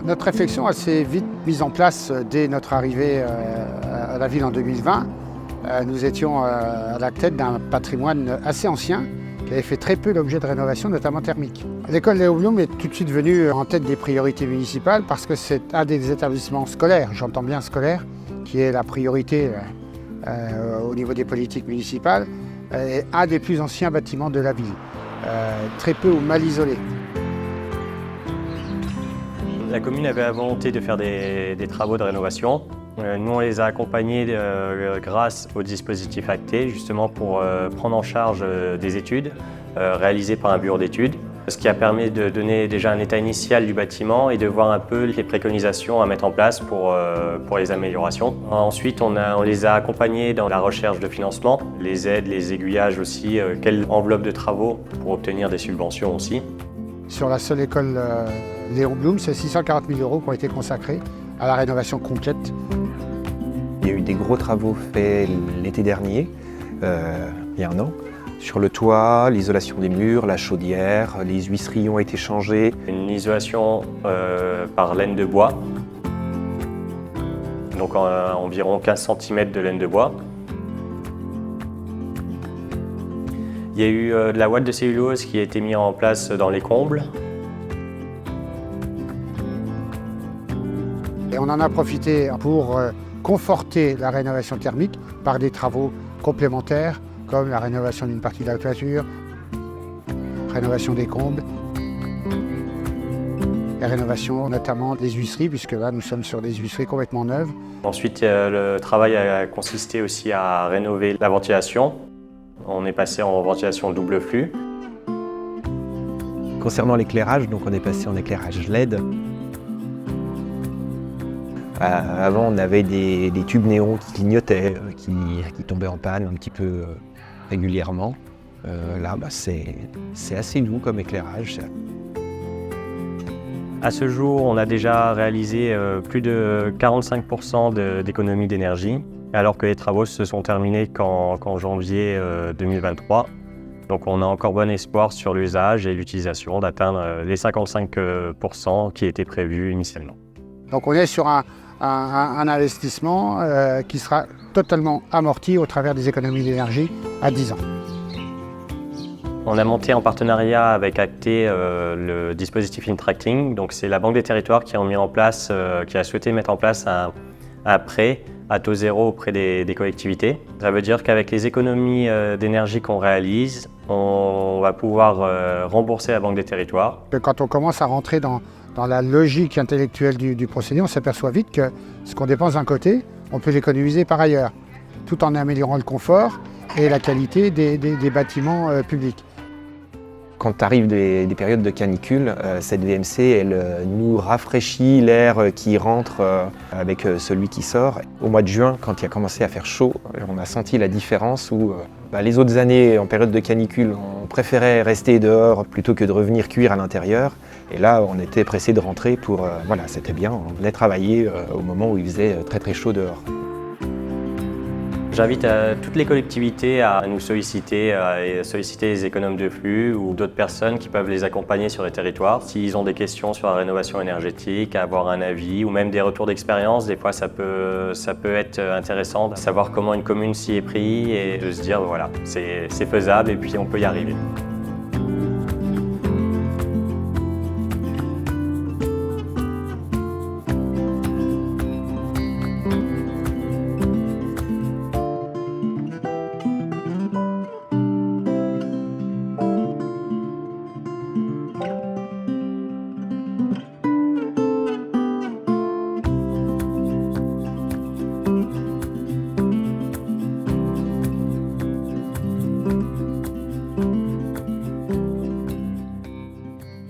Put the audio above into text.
Notre réflexion s'est vite mise en place dès notre arrivée à la ville en 2020. Nous étions à la tête d'un patrimoine assez ancien qui avait fait très peu l'objet de rénovation, notamment thermique. L'école Léo Blum est tout de suite venue en tête des priorités municipales parce que c'est un des établissements scolaires, j'entends bien scolaire, qui est la priorité au niveau des politiques municipales, et un des plus anciens bâtiments de la ville, très peu ou mal isolé. La commune avait la volonté de faire des travaux de rénovation. Nous, on les a accompagnés grâce au dispositif acté, justement pour prendre en charge des études réalisées par un bureau d'études, ce qui a permis de donner déjà un état initial du bâtiment et de voir un peu les préconisations à mettre en place pour les améliorations. Ensuite, on les a accompagnés dans la recherche de financement, les aides, les aiguillages aussi, quelle enveloppe de travaux pour obtenir des subventions aussi. Sur la seule école Léon Blum, c'est 640 000 € qui ont été consacrés à la rénovation complète. Il y a eu des gros travaux faits l'été dernier, il y a un an. Sur le toit, l'isolation des murs, la chaudière, les huisseries ont été changées. Une isolation par laine de bois, donc environ 15 cm de laine de bois. Il y a eu de la ouate de cellulose qui a été mise en place dans les combles. Et on en a profité pour conforter la rénovation thermique par des travaux complémentaires comme la rénovation d'une partie de la toiture, rénovation des combles, et rénovation notamment des huisseries, puisque là nous sommes sur des huisseries complètement neuves. Ensuite, le travail a consisté aussi à rénover la ventilation. On est passé en ventilation double flux. Concernant l'éclairage, donc on est passé en éclairage LED. Avant, on avait des tubes néons qui clignotaient, qui tombaient en panne un petit peu régulièrement. Là, c'est assez doux comme éclairage. À ce jour, on a déjà réalisé plus de 45% d'économie d'énergie, alors que les travaux se sont terminés qu'en janvier 2023. Donc on a encore bon espoir sur l'usage et l'utilisation d'atteindre les 55% qui étaient prévus initialement. Donc on est sur un investissement qui sera totalement amorti au travers des économies d'énergie à 10 ans. On a monté en partenariat avec Acté le dispositif Intracting. Donc c'est la Banque des Territoires qui a souhaité mettre en place un prêt à taux zéro auprès des collectivités. Ça veut dire qu'avec les économies d'énergie qu'on réalise, on va pouvoir rembourser la Banque des Territoires. Quand on commence à rentrer dans la logique intellectuelle du procédé, on s'aperçoit vite que ce qu'on dépense d'un côté, on peut l'économiser par ailleurs, tout en améliorant le confort et la qualité des bâtiments publics. Quand arrivent des périodes de canicule, cette VMC, elle nous rafraîchit l'air qui rentre avec celui qui sort. Au mois de juin, quand il a commencé à faire chaud, on a senti la différence où les autres années, en période de canicule, on préférait rester dehors plutôt que de revenir cuire à l'intérieur. Et là, on était pressé de rentrer pour... voilà, c'était bien, on venait travailler au moment où il faisait très très chaud dehors. J'invite toutes les collectivités à nous solliciter, à solliciter les économes de flux ou d'autres personnes qui peuvent les accompagner sur les territoires. S'ils ont des questions sur la rénovation énergétique, avoir un avis ou même des retours d'expérience, des fois ça peut être intéressant de savoir comment une commune s'y est prise et de se dire voilà, c'est faisable et puis on peut y arriver.